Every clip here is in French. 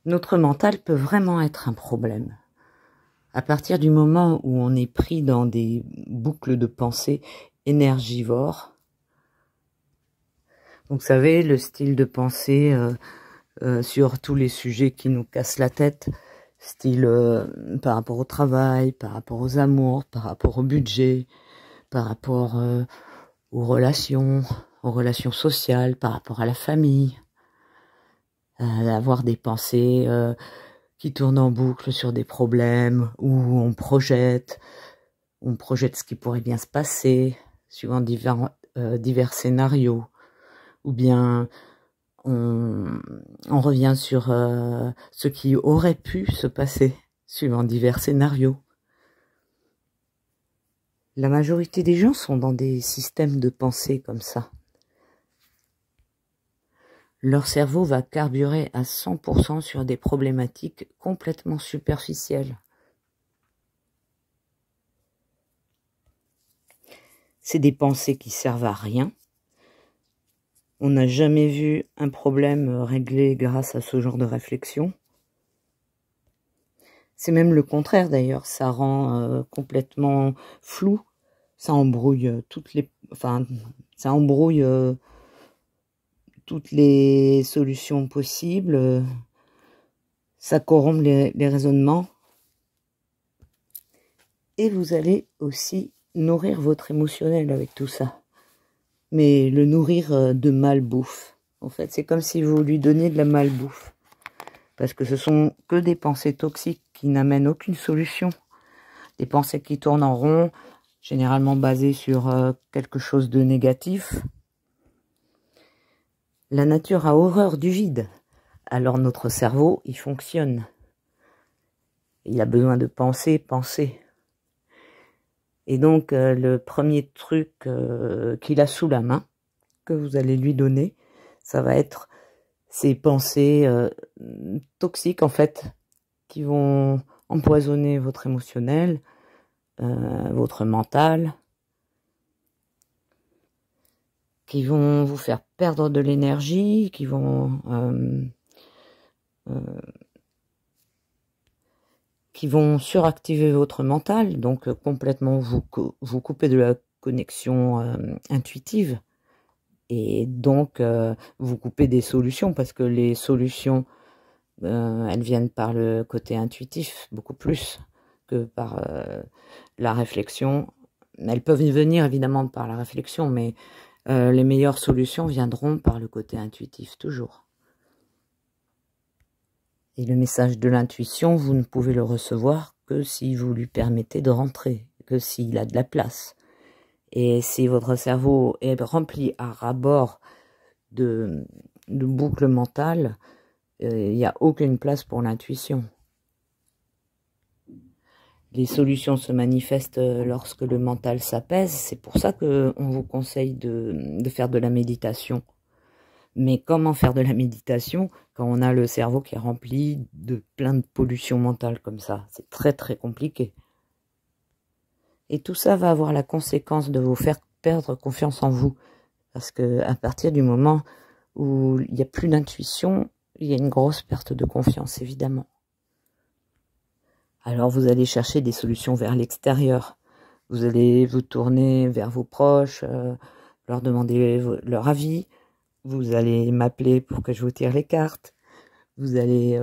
Notre mental peut vraiment être un problème. À partir du moment où on est pris dans des boucles de pensée énergivores, donc vous savez, le style de pensée sur tous les sujets qui nous cassent la tête, style par rapport au travail, par rapport aux amours, par rapport au budget, par rapport aux relations sociales, par rapport à la famille, avoir des pensées qui tournent en boucle sur des problèmes, où on projette ce qui pourrait bien se passer, suivant divers scénarios, ou bien on revient sur ce qui aurait pu se passer, suivant divers scénarios. La majorité des gens sont dans des systèmes de pensée comme ça. Leur cerveau va carburer à 100% sur des problématiques complètement superficielles. C'est des pensées qui servent à rien. On n'a jamais vu un problème réglé grâce à ce genre de réflexion. C'est même le contraire d'ailleurs, ça rend complètement flou, ça embrouille toutes les solutions possibles, ça corrompt les raisonnements. Et vous allez aussi nourrir votre émotionnel avec tout ça. Mais le nourrir de malbouffe. En fait, c'est comme si vous lui donniez de la malbouffe. Parce que ce sont que des pensées toxiques qui n'amènent aucune solution. Des pensées qui tournent en rond, généralement basées sur quelque chose de négatif. La nature a horreur du vide. Alors notre cerveau, il fonctionne. Il a besoin de penser. Et donc, le premier truc qu'il a sous la main, que vous allez lui donner, ça va être ces pensées toxiques, en fait, qui vont empoisonner votre émotionnel, votre mental, qui vont vous faire perdre de l'énergie, qui vont suractiver votre mental, donc complètement vous couper de la connexion intuitive, et donc vous couper des solutions, parce que les solutions, elles viennent par le côté intuitif, beaucoup plus que par la réflexion. Elles peuvent y venir évidemment par la réflexion, mais les meilleures solutions viendront par le côté intuitif, toujours. Et le message de l'intuition, vous ne pouvez le recevoir que si vous lui permettez de rentrer, que s'il a de la place. Et si votre cerveau est rempli à ras-bord de boucles mentales, il n'y a aucune place pour l'intuition. Les solutions se manifestent lorsque le mental s'apaise. C'est pour ça qu'on vous conseille de faire de la méditation. Mais comment faire de la méditation quand on a le cerveau qui est rempli de plein de pollution mentale comme ça? C'est très très compliqué. Et tout ça va avoir la conséquence de vous faire perdre confiance en vous. Parce que à partir du moment où il n'y a plus d'intuition, il y a une grosse perte de confiance, évidemment. Alors vous allez chercher des solutions vers l'extérieur. Vous allez vous tourner vers vos proches, leur demander leur avis. Vous allez m'appeler pour que je vous tire les cartes. Vous allez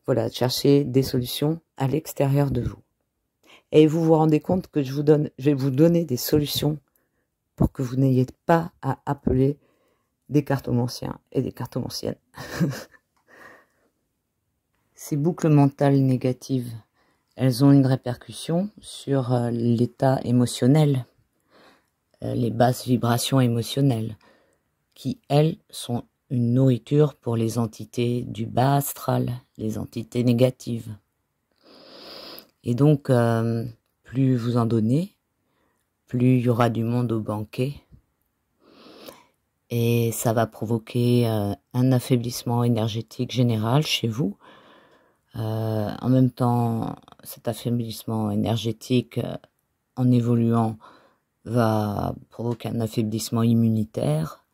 voilà, chercher des solutions à l'extérieur de vous. Et vous vous rendez compte que je vais vous donner des solutions pour que vous n'ayez pas à appeler des cartomanciens et des cartomanciennes. Ces boucles mentales négatives, elles ont une répercussion sur l'état émotionnel, les basses vibrations émotionnelles, qui, elles, sont une nourriture pour les entités du bas astral, les entités négatives. Et donc, plus vous en donnez, plus il y aura du monde au banquet. Et ça va provoquer un affaiblissement énergétique général chez vous. En même temps, cet affaiblissement énergétique, en évoluant, va provoquer un affaiblissement immunitaire,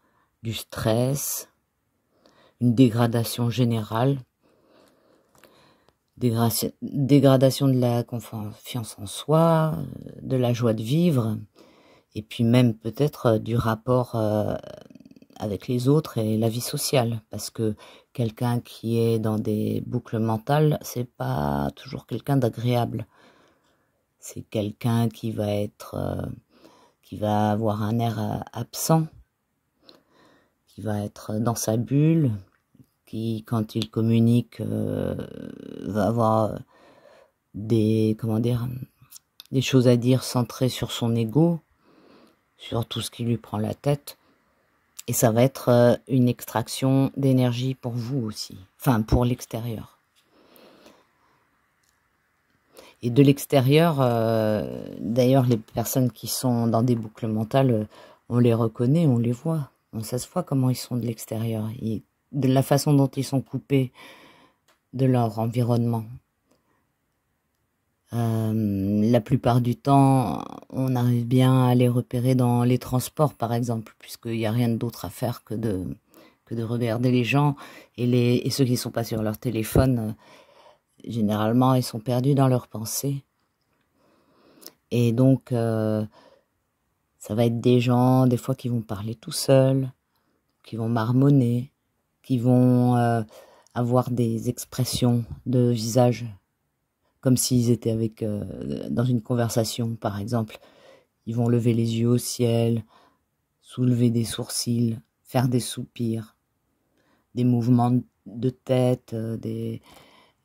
du stress, une dégradation générale. dégradation de la confiance en soi, de la joie de vivre, et puis même peut-être du rapport avec les autres et la vie sociale, parce que quelqu'un qui est dans des boucles mentales, c'est pas toujours quelqu'un d'agréable. C'est quelqu'un qui va qui va avoir un air absent, qui va être dans sa bulle, qui, quand il communique, va avoir des choses à dire centrées sur son ego, sur tout ce qui lui prend la tête. Et ça va être une extraction d'énergie pour vous aussi, enfin pour l'extérieur. Et de l'extérieur, d'ailleurs, les personnes qui sont dans des boucles mentales, on les reconnaît, on les voit. Ça se voit comment ils sont de l'extérieur, de la façon dont ils sont coupés de leur environnement. La plupart du temps, on arrive bien à les repérer dans les transports, par exemple, puisqu'il n'y a rien d'autre à faire que de regarder les gens. Et ceux qui ne sont pas sur leur téléphone, généralement, ils sont perdus dans leurs pensées. Et donc, ça va être des gens, des fois, qui vont parler tout seuls, qui vont marmonner, qui vont avoir des expressions de visage comme s'ils étaient dans une conversation, par exemple. Ils vont lever les yeux au ciel, soulever des sourcils, faire des soupirs, des mouvements de tête,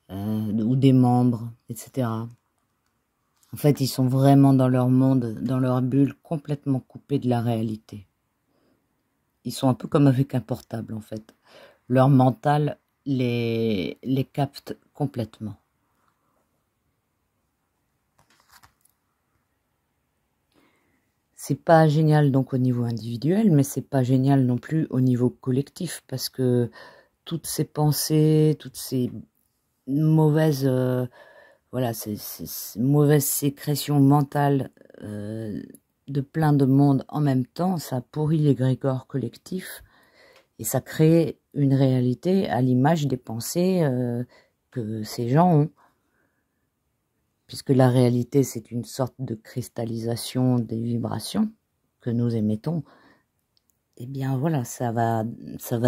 ou des membres, etc. En fait, ils sont vraiment dans leur monde, dans leur bulle, complètement coupés de la réalité. Ils sont un peu comme avec un portable, en fait. Leur mental les capte complètement. C'est pas génial donc au niveau individuel, mais c'est pas génial non plus au niveau collectif, parce que toutes ces pensées, toutes ces mauvaises, ces mauvaises sécrétions mentales de plein de monde en même temps, ça pourrit l'égrégore collectif et ça crée une réalité à l'image des pensées que ces gens ont. Puisque la réalité, c'est une sorte de cristallisation des vibrations que nous émettons, eh bien voilà, ça va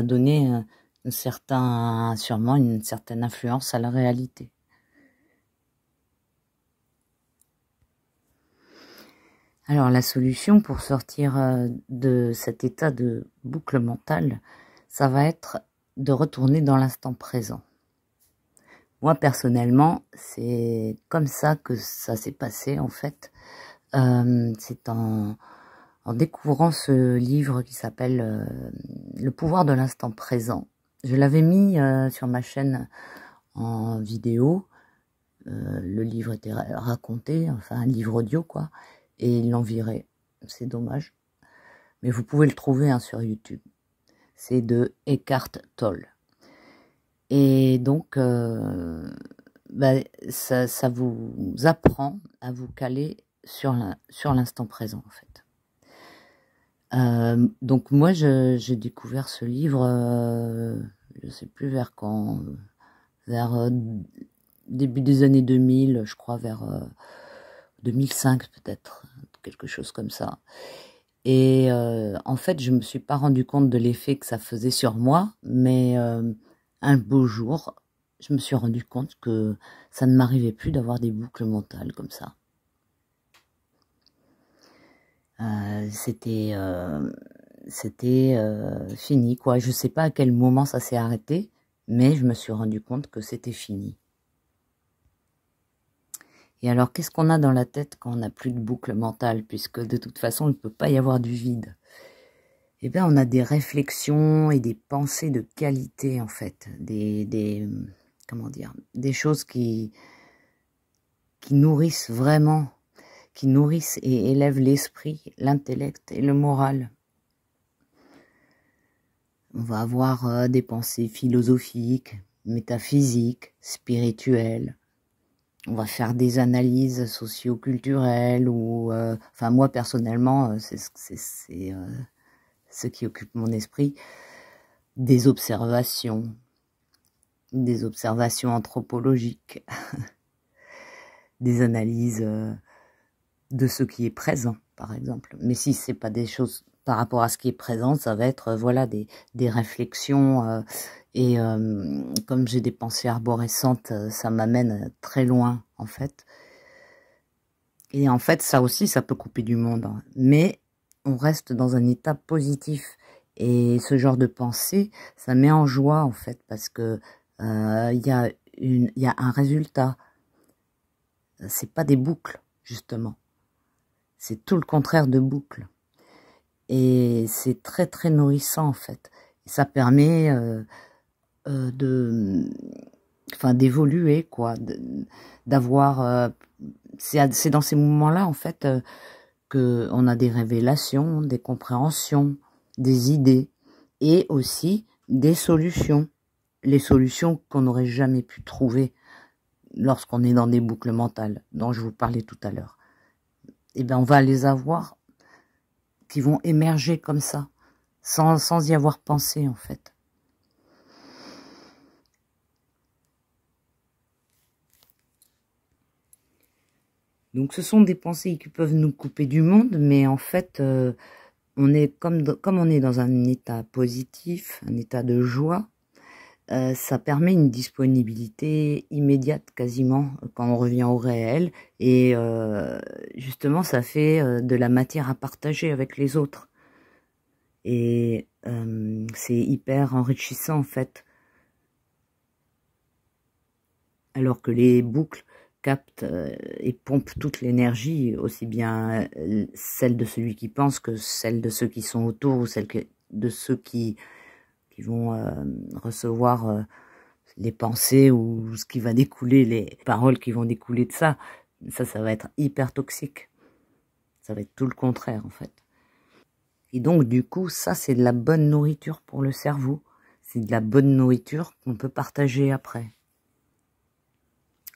donner sûrement une certaine influence à la réalité. Alors la solution pour sortir de cet état de boucle mentale, ça va être de retourner dans l'instant présent. Moi, personnellement, c'est comme ça que ça s'est passé, en fait. C'est en découvrant ce livre qui s'appelle Le pouvoir de l'instant présent. Je l'avais mis sur ma chaîne en vidéo. Le livre était raconté, enfin un livre audio, quoi. Et ils l'ont viré. C'est dommage. Mais vous pouvez le trouver sur YouTube. C'est de Eckhart Tolle. Et donc, ça vous apprend à vous caler sur l'instant présent, en fait. Donc moi, j'ai découvert ce livre, je sais plus vers quand, vers début des années 2000, je crois, vers 2005 peut-être, quelque chose comme ça. Et en fait, je me suis pas rendu compte de l'effet que ça faisait sur moi, mais un beau jour, je me suis rendu compte que ça ne m'arrivait plus d'avoir des boucles mentales comme ça. C'était fini, quoi. Je sais pas à quel moment ça s'est arrêté, mais je me suis rendu compte que c'était fini. Et alors, qu'est-ce qu'on a dans la tête quand on n'a plus de boucle mentale, puisque de toute façon, il ne peut pas y avoir du vide? Eh bien, on a des réflexions et des pensées de qualité, en fait. Comment dire, des choses qui nourrissent vraiment, qui nourrissent et élèvent l'esprit, l'intellect et le moral. On va avoir des pensées philosophiques, métaphysiques, spirituelles. On va faire des analyses socio-culturelles ou... enfin, moi, personnellement, c'est ce qui occupe mon esprit. Des observations, des observations anthropologiques, des analyses de ce qui est présent, par exemple. Mais si c'est pas des choses par rapport à ce qui est présent, ça va être voilà des réflexions et comme j'ai des pensées arborescentes, ça m'amène très loin en fait. Et en fait, ça aussi, ça peut couper du monde, hein. Mais on reste dans un état positif. Et ce genre de pensée, ça met en joie en fait, parce que y a un résultat. C'est pas des boucles, justement. C'est tout le contraire de boucles. Et c'est très très nourrissant en fait. Et ça permet d'évoluer, quoi, d'avoir. C'est dans ces moments-là en fait que on a des révélations, des compréhensions, des idées et aussi des solutions. Les solutions qu'on n'aurait jamais pu trouver lorsqu'on est dans des boucles mentales dont je vous parlais tout à l'heure. Eh bien, on va les avoir qui vont émerger comme ça, sans y avoir pensé en fait. Donc ce sont des pensées qui peuvent nous couper du monde, mais en fait, on est comme on est dans un état positif, un état de joie, ça permet une disponibilité immédiate quasiment quand on revient au réel. Et justement, ça fait de la matière à partager avec les autres. Et c'est hyper enrichissant en fait. Alors que les boucles captent et pompent toute l'énergie, aussi bien celle de celui qui pense que celle de ceux qui sont autour ou celle de ceux qui vont recevoir les pensées ou ce qui va découler, les paroles qui vont découler de ça. Ça va être hyper toxique. Ça va être tout le contraire en fait. Et donc du coup, ça c'est de la bonne nourriture pour le cerveau. C'est de la bonne nourriture qu'on peut partager après.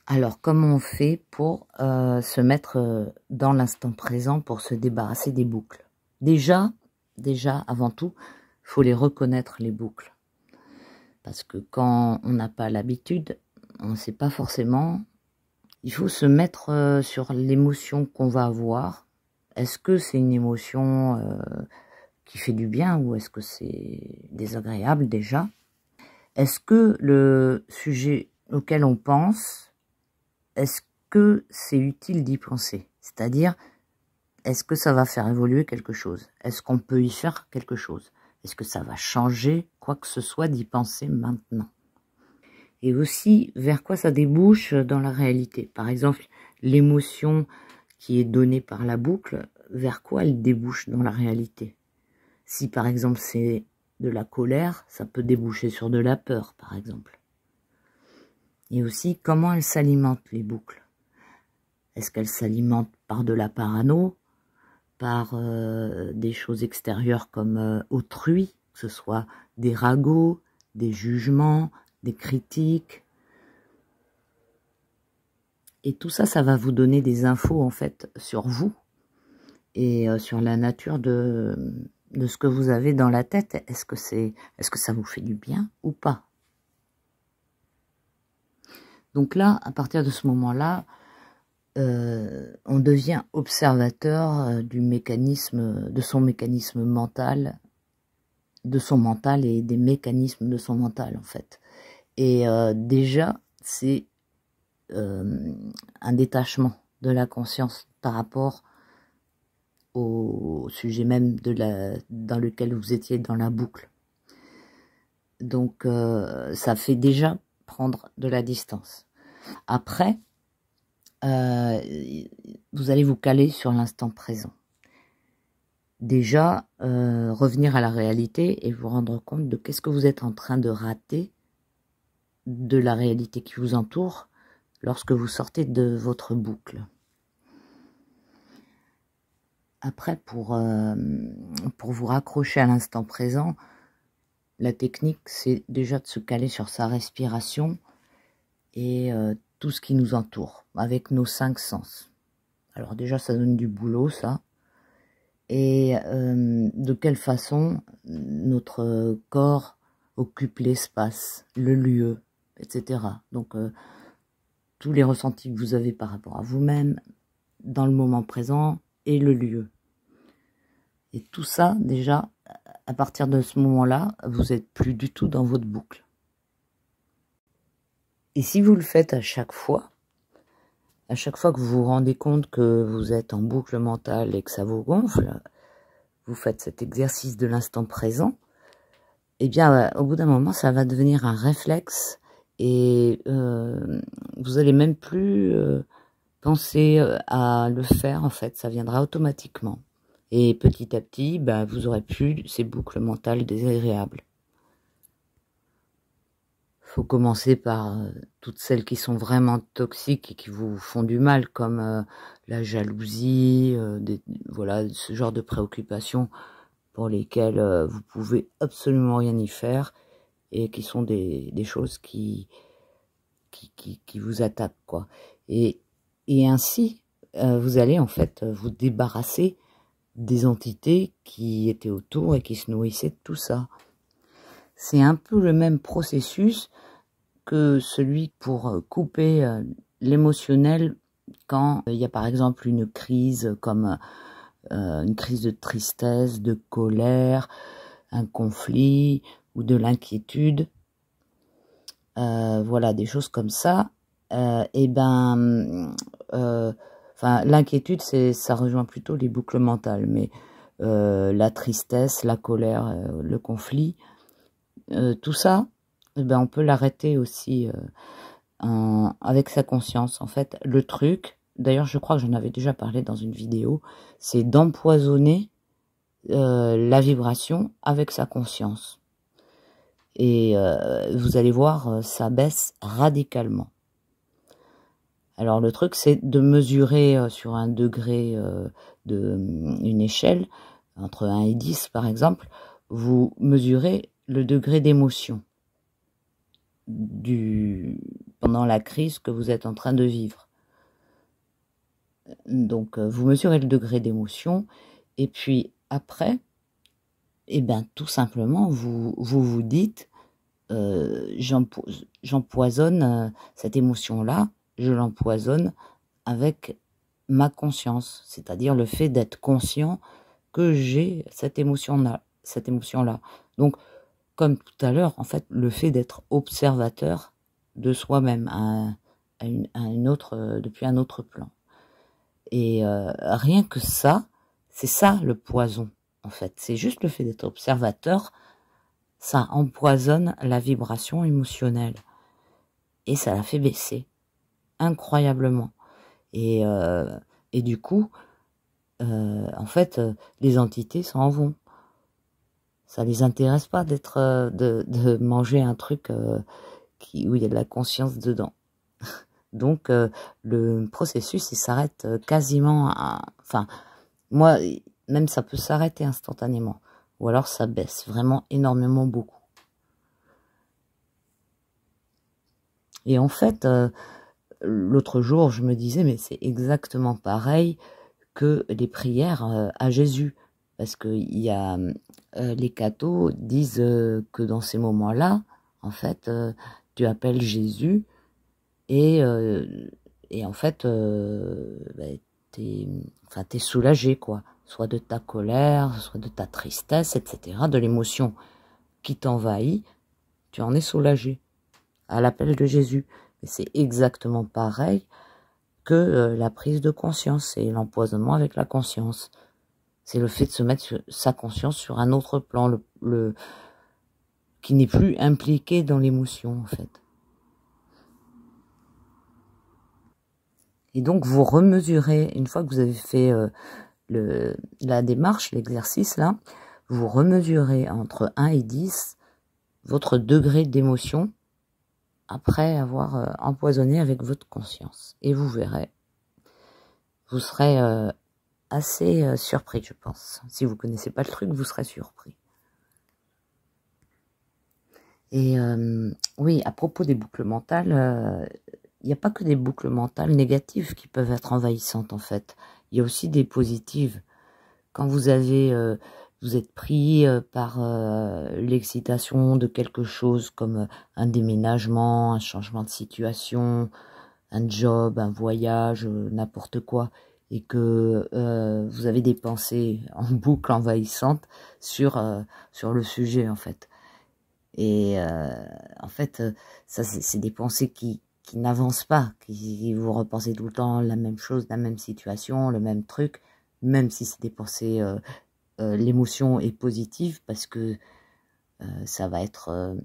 Alors, comment on fait pour se mettre dans l'instant présent pour se débarrasser des boucles? Déjà, avant tout, il faut les reconnaître, les boucles. Parce que quand on n'a pas l'habitude, on ne sait pas forcément. Il faut se mettre sur l'émotion qu'on va avoir. Est-ce que c'est une émotion qui fait du bien ou est-ce que c'est désagréable déjà? Est-ce que le sujet auquel on pense, est-ce que c'est utile d'y penser? C'est-à-dire, est-ce que ça va faire évoluer quelque chose? Est-ce qu'on peut y faire quelque chose? Est-ce que ça va changer quoi que ce soit d'y penser maintenant? Et aussi, vers quoi ça débouche dans la réalité? Par exemple, l'émotion qui est donnée par la boucle, vers quoi elle débouche dans la réalité? Si par exemple c'est de la colère, ça peut déboucher sur de la peur, par exemple. Et aussi, comment elles s'alimentent, les boucles? Est-ce qu'elles s'alimentent par de la parano, par des choses extérieures comme autrui, que ce soit des ragots, des jugements, des critiques? Et tout ça, ça va vous donner des infos, en fait, sur vous et sur la nature de ce que vous avez dans la tête. Est-ce que ça vous fait du bien ou pas? Donc là, à partir de ce moment-là, on devient observateur du mécanisme, de son mécanisme mental, de son mental et des mécanismes de son mental en fait. Et déjà, c'est un détachement de la conscience par rapport au sujet même dans lequel vous étiez dans la boucle. Donc ça fait déjà prendre de la distance. Après, vous allez vous caler sur l'instant présent. Déjà, revenir à la réalité et vous rendre compte de qu'est-ce que vous êtes en train de rater de la réalité qui vous entoure lorsque vous sortez de votre boucle. Après, pour vous raccrocher à l'instant présent, la technique, c'est déjà de se caler sur sa respiration et tout ce qui nous entoure, avec nos 5 sens. Alors déjà, ça donne du boulot, ça. Et de quelle façon notre corps occupe l'espace, le lieu, etc. Donc, tous les ressentis que vous avez par rapport à vous-même, dans le moment présent et le lieu. Et tout ça, déjà, à partir de ce moment-là, vous n'êtes plus du tout dans votre boucle. Et si vous le faites à chaque fois que vous vous rendez compte que vous êtes en boucle mentale et que ça vous gonfle, vous faites cet exercice de l'instant présent, eh bien, au bout d'un moment, ça va devenir un réflexe et vous allez même plus penser à le faire, en fait, ça viendra automatiquement. Et petit à petit, vous aurez plus ces boucles mentales désagréables. Faut commencer par toutes celles qui sont vraiment toxiques et qui vous font du mal, comme la jalousie, voilà, ce genre de préoccupations pour lesquelles vous pouvez absolument rien y faire et qui sont des choses qui vous attaquent, quoi. Et ainsi, vous allez en fait vous débarrasser des entités qui étaient autour et qui se nourrissaient de tout ça. C'est un peu le même processus que celui pour couper l'émotionnel quand il y a par exemple une crise comme une crise de tristesse, de colère, un conflit ou de l'inquiétude. Voilà, des choses comme ça. L'inquiétude, ça rejoint plutôt les boucles mentales, mais la tristesse, la colère, le conflit, tout ça, on peut l'arrêter aussi avec sa conscience. En fait, le truc, d'ailleurs, je crois que j'en avais déjà parlé dans une vidéo, c'est d'empoisonner la vibration avec sa conscience. Et vous allez voir, ça baisse radicalement. Alors le truc, c'est de mesurer sur un degré une échelle, entre 1 et 10 par exemple, vous mesurez le degré d'émotion pendant la crise que vous êtes en train de vivre. Donc vous mesurez le degré d'émotion et puis après, tout simplement, vous dites, j'empoisonne cette émotion-là, je l'empoisonne avec ma conscience, c'est-à-dire le fait d'être conscient que j'ai cette émotion-là. Donc, comme tout à l'heure, en fait, le fait d'être observateur de soi-même depuis un autre plan. Et rien que ça, c'est ça le poison, en fait. C'est juste le fait d'être observateur, ça empoisonne la vibration émotionnelle. Et ça la fait baisser, incroyablement. Et du coup, en fait, les entités s'en vont. Ça les intéresse pas de manger un truc où il y a de la conscience dedans. Donc le processus il s'arrête quasiment enfin moi même ça peut s'arrêter instantanément ou alors ça baisse vraiment énormément beaucoup. Et en fait l'autre jour je me disais mais c'est exactement pareil que les prières à Jésus, parce que il y a les cathos disent que dans ces moments-là en fait tu appelles Jésus et en fait t'es soulagé, quoi, soit de ta colère, soit de ta tristesse, etc., de l'émotion qui t'envahit, tu en es soulagé à l'appel de Jésus. Mais c'est exactement pareil que la prise de conscience et l'empoisonnement avec la conscience. C'est le fait de se mettre sa conscience sur un autre plan, qui n'est plus impliqué dans l'émotion, en fait. Et donc, vous remesurez, une fois que vous avez fait la démarche, l'exercice, là, vous remesurez entre 1 et 10 votre degré d'émotion après avoir empoisonné avec votre conscience. Et vous verrez, vous serez assez surpris, je pense. Si vous connaissez pas le truc, vous serez surpris. Et oui, à propos des boucles mentales, il n'y a pas que des boucles mentales négatives qui peuvent être envahissantes, en fait. Il y a aussi des positives. Quand vous avez vous êtes pris par l'excitation de quelque chose comme un déménagement, un changement de situation, un job, un voyage, n'importe quoi, et que vous avez des pensées en boucle envahissantes sur le sujet en fait. Et en fait, ça c'est des pensées qui n'avancent pas, qui vous repensez tout le temps la même chose, la même situation, le même truc, même si c'est des pensées, l'émotion est positive parce que ça va être,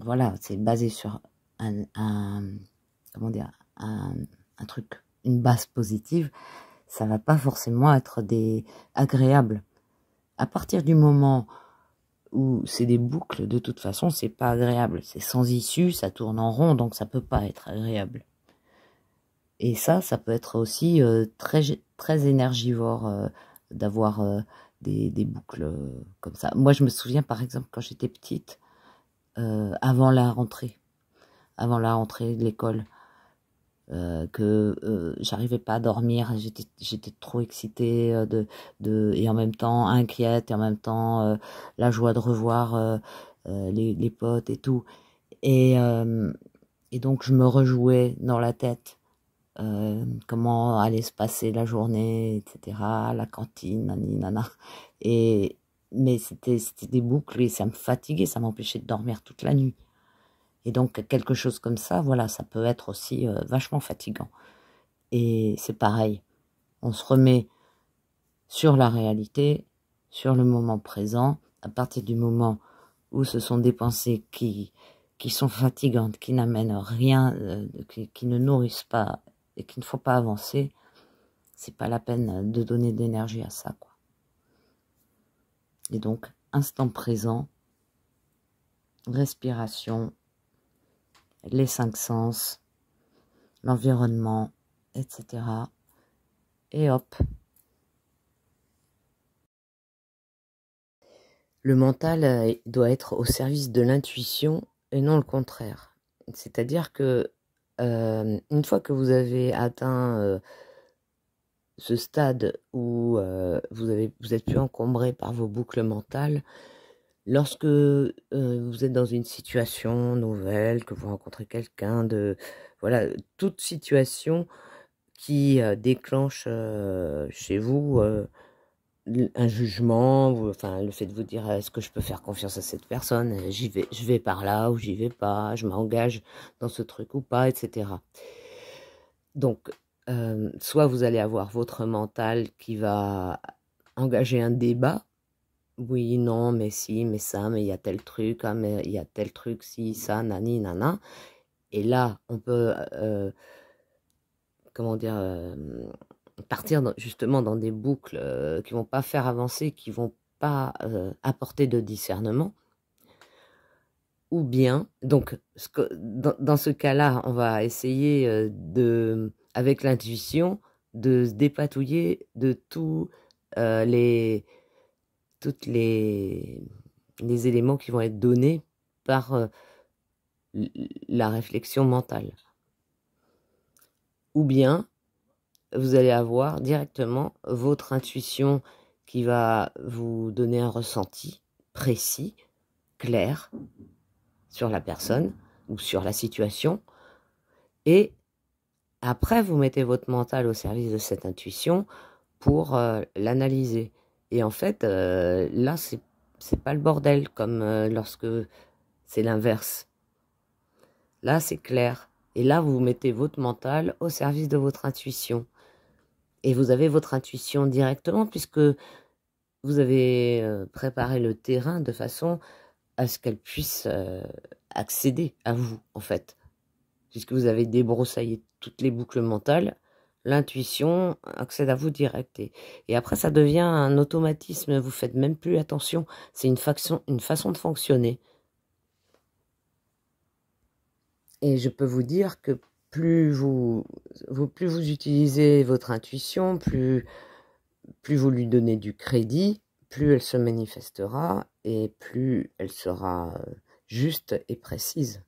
voilà, c'est basé sur comment dire, un truc, une base positive, ça va pas forcément être agréable. À partir du moment où c'est des boucles, de toute façon, c'est pas agréable. C'est sans issue, ça tourne en rond, donc ça peut pas être agréable. Et ça peut être aussi très énergivore d'avoir des boucles comme ça. Moi, je me souviens, par exemple, quand j'étais petite, avant la rentrée de l'école, que j'arrivais pas à dormir, j'étais trop excitée et en même temps inquiète, et en même temps la joie de revoir les potes et tout, et donc je me rejouais dans la tête comment allait se passer la journée, etc., la cantine, nani nana, mais c'était des boucles et ça me fatiguait, ça m'empêchait de dormir toute la nuit. Et donc, quelque chose comme ça, voilà, ça peut être aussi vachement fatigant. Et c'est pareil, on se remet sur la réalité, sur le moment présent, à partir du moment où ce sont des pensées qui sont fatigantes, qui n'amènent rien, qui ne nourrissent pas et qui ne font pas avancer, c'est pas la peine de donner d'énergie à ça, quoi. Et donc, instant présent, respiration, les 5 sens, l'environnement, etc. Et hop. Le mental doit être au service de l'intuition et non le contraire. C'est-à-dire que une fois que vous avez atteint ce stade où vous êtes plus encombré par vos boucles mentales, lorsque vous êtes dans une situation nouvelle, que vous rencontrez quelqu'un, voilà, toute situation qui déclenche chez vous un jugement, enfin le fait de vous dire est-ce que je peux faire confiance à cette personne, je vais par là ou j'y vais pas, je m'engage dans ce truc ou pas, etc. Donc soit vous allez avoir votre mental qui va engager un débat. Oui, non, mais si, mais ça, mais il y a tel truc, ah, mais il y a tel truc, si, ça, nani, nana. Et là, on peut, comment dire, partir justement dans des boucles qui vont pas faire avancer, qui vont pas apporter de discernement. Ou bien, donc, dans ce cas-là, on va essayer avec l'intuition, de se dépatouiller de toutes les éléments qui vont être donnés par la réflexion mentale. Ou bien, vous allez avoir directement votre intuition qui va vous donner un ressenti précis, clair, sur la personne ou sur la situation. Et après, vous mettez votre mental au service de cette intuition pour l'analyser. Et en fait, là, c'est pas le bordel comme lorsque c'est l'inverse. Là, c'est clair. Et là, vous mettez votre mental au service de votre intuition. Et vous avez votre intuition directement puisque vous avez préparé le terrain de façon à ce qu'elle puisse accéder à vous, en fait. Puisque vous avez débroussaillé toutes les boucles mentales, l'intuition accède à vous direct. Et après, ça devient un automatisme. Vous faites même plus attention. C'est une façon de fonctionner. Et je peux vous dire que plus vous utilisez votre intuition, plus vous lui donnez du crédit, plus elle se manifestera et plus elle sera juste et précise.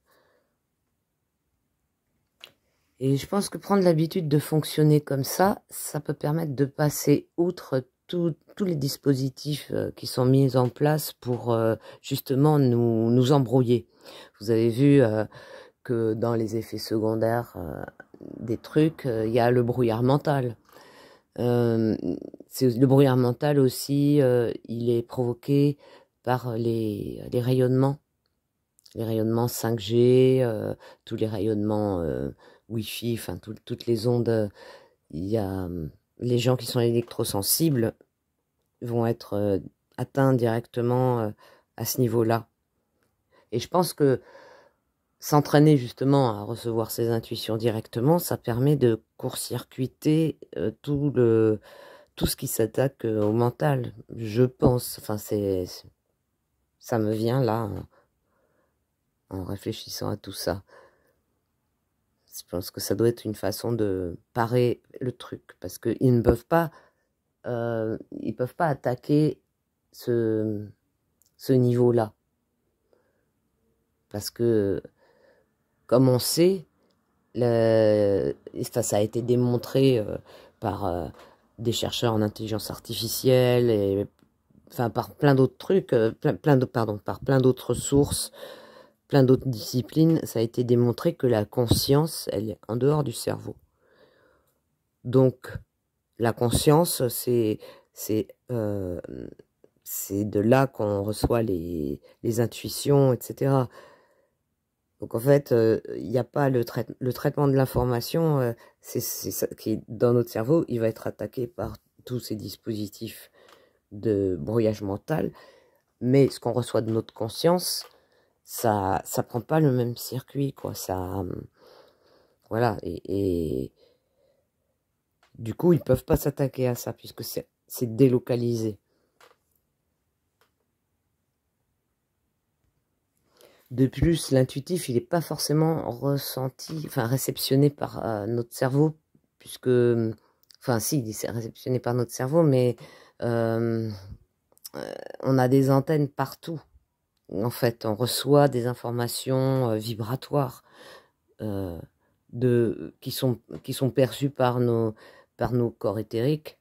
Et je pense que prendre l'habitude de fonctionner comme ça peut permettre de passer outre tous les dispositifs qui sont mis en place pour justement nous embrouiller. Vous avez vu que dans les effets secondaires des trucs, il y a le brouillard mental. Le brouillard mental aussi, il est provoqué par les rayonnements. Les rayonnements 5G, tous les rayonnements Wi-Fi, enfin toutes les ondes. Il y a les gens qui sont électrosensibles vont être atteints directement à ce niveau-là. Et je pense que s'entraîner justement à recevoir ces intuitions directement, ça permet de court-circuiter tout ce qui s'attaque au mental, je pense. Enfin, ça me vient là en réfléchissant à tout ça. Je pense que ça doit être une façon de parer le truc, parce qu'ils ne peuvent pas, attaquer ce niveau-là, parce que comme on sait, ça a été démontré par des chercheurs en intelligence artificielle et enfin par plein d'autres trucs, par plein d'autres sources, plein d'autres disciplines, ça a été démontré que la conscience, elle est en dehors du cerveau. Donc, la conscience, c'est de là qu'on reçoit les intuitions, etc. Donc, en fait, il n'y a pas le traitement de l'information, c'est ça qui est dans notre cerveau, il va être attaqué par tous ces dispositifs de brouillage mental, mais ce qu'on reçoit de notre conscience, ça prend pas le même circuit, quoi. Ça, voilà, et du coup, ils peuvent pas s'attaquer à ça puisque c'est délocalisé. De plus, l'intuitif, il n'est pas forcément ressenti, enfin réceptionné par notre cerveau, puisque, enfin si, il est réceptionné par notre cerveau, mais on a des antennes partout. En fait, on reçoit des informations vibratoires qui sont perçues par nos corps éthériques.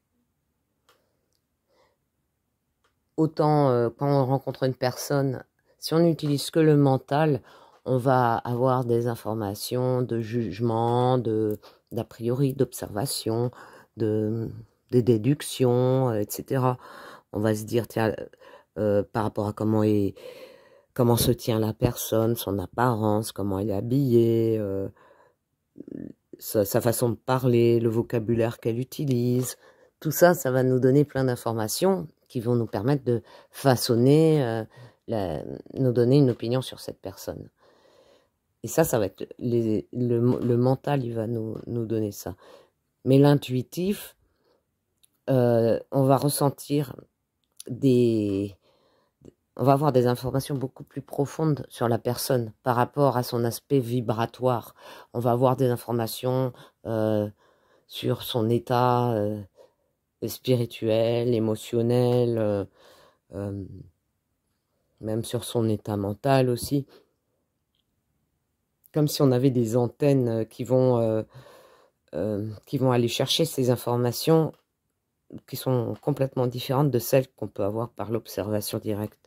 Autant quand on rencontre une personne, si on n'utilise que le mental, on va avoir des informations de jugement, d'a priori, d'observation, de déduction, etc. On va se dire, tiens, par rapport à comment se tient la personne, son apparence, comment elle est habillée, sa façon de parler, le vocabulaire qu'elle utilise. Tout ça, ça va nous donner plein d'informations qui vont nous permettre de façonner, nous donner une opinion sur cette personne. Et ça va être le mental, il va nous donner ça. Mais l'intuitif, on va ressentir on va avoir des informations beaucoup plus profondes sur la personne par rapport à son aspect vibratoire. On va avoir des informations sur son état spirituel, émotionnel, même sur son état mental aussi. Comme si on avait des antennes qui vont aller chercher ces informations qui sont complètement différentes de celles qu'on peut avoir par l'observation directe.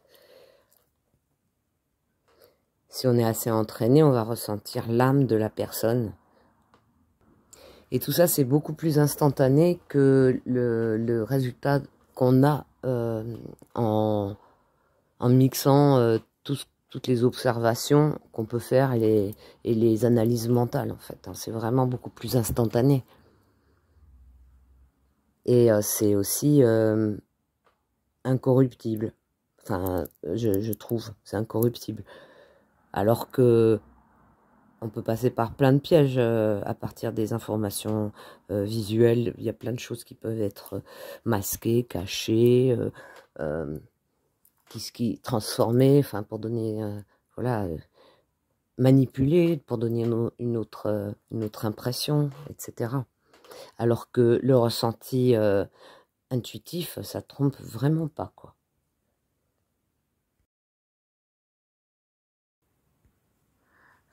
Si on est assez entraîné, on va ressentir l'âme de la personne. Et tout ça, c'est beaucoup plus instantané que le résultat qu'on a en mixant toutes les observations qu'on peut faire et les analyses mentales, en fait. C'est vraiment beaucoup plus instantané. Et c'est aussi incorruptible. Enfin, je trouve, c'est incorruptible. Alors que on peut passer par plein de pièges à partir des informations visuelles. Il y a plein de choses qui peuvent être masquées, cachées, qui transformées, enfin pour donner, voilà, manipulées, pour donner une autre impression, etc. Alors que le ressenti intuitif, ça trompe vraiment pas, quoi.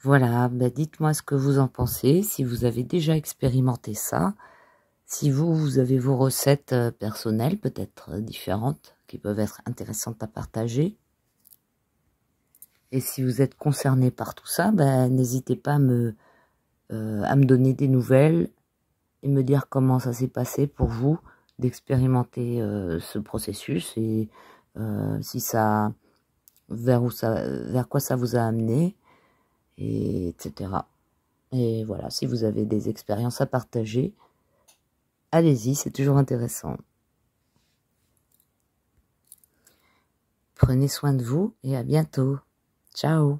Voilà, dites-moi ce que vous en pensez, si vous avez déjà expérimenté ça, Si vous avez vos recettes personnelles, peut-être différentes, qui peuvent être intéressantes à partager. Et si vous êtes concerné par tout ça, ben, n'hésitez pas à me donner des nouvelles et me dire comment ça s'est passé pour vous d'expérimenter ce processus et si ça, vers quoi ça vous a amené, et etc. Et voilà, si vous avez des expériences à partager, allez-y, c'est toujours intéressant. Prenez soin de vous et à bientôt. Ciao.